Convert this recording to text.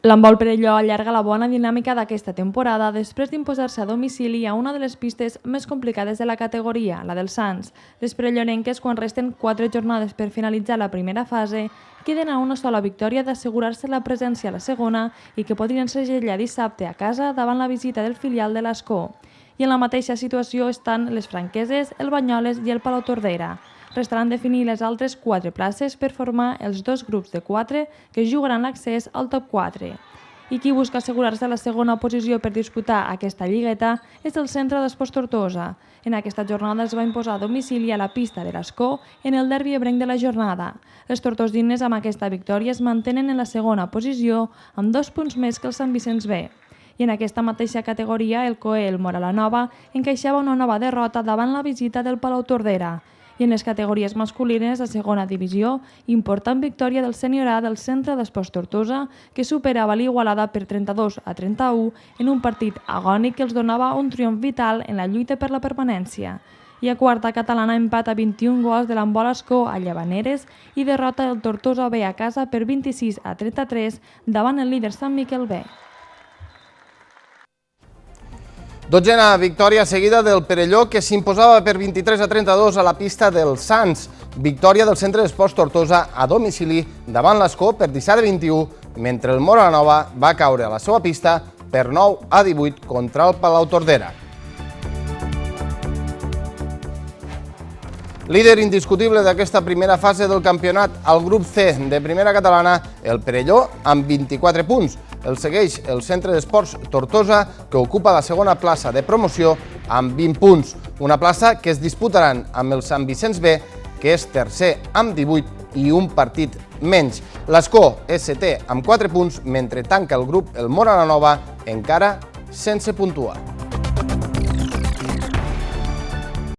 L'handbol Perelló allarga la bona dinàmica d'aquesta temporada després d'imposar-se a domicili a una de les pistes més complicades de la categoria, la dels Sants. Les perellonenques, quan resten 4 jornades per finalitzar la primera fase, queden a una sola victòria d'assegurar-se la presència a la segona i que podrien segellar dissabte a casa davant la visita del filial de l'Ascó. I en la mateixa situació estan les Franqueses, el Banyoles i el Palautordera. Restaran definir les altres 4 places per formar els 2 grups de 4 que jugaran l'accés al top 4. I qui busca assegurar-se la segona posició per disputar aquesta lligueta és el Centre d'Esports Tortosa. En aquesta jornada es va imposar a domicili a la pista de l'Ascó en el derbi ebrenc de la jornada. Les tortosines amb aquesta victòria es mantenen en la segona posició amb 2 punts més que el Sant Vicenç B. I en aquesta mateixa categoria el Coel Moralanova encaixava una nova derrota davant la visita del Palautordera. I en les categories masculines de segona divisió, important victòria del Sènior A del Centre d'Esports Tortosa, que superava l'Igualada per 32-31 en un partit agònic que els donava un triomf vital en la lluita per la permanència. I a quarta catalana empat a 21 gols de l'handbol Ascó a Llavaneres i derrota del Tortosa B a casa per 26-33 davant el líder Sant Miquel B. 12a victòria seguida del Perelló, que s'imposava per 23-32 a la pista dels Sants. Victòria del Centre d'Esports Tortosa a domicili davant l'Ascó per 17-21, mentre el Moralanova va caure a la seva pista per 9-18 contra el Palautordera. Líder indiscutible d'aquesta primera fase del campionat al grup C de primera catalana, el Perelló, amb 24 punts. El segueix el Centre d'Esports Tortosa, que ocupa la segona plaça de promoció amb 20 punts. Una plaça que es disputaran amb el Sant Vicenç B, que és tercer amb 18 i un partit menys. L'Ascó és setè amb 4 punts, mentre tanca el grup el Moralanova encara sense puntuar.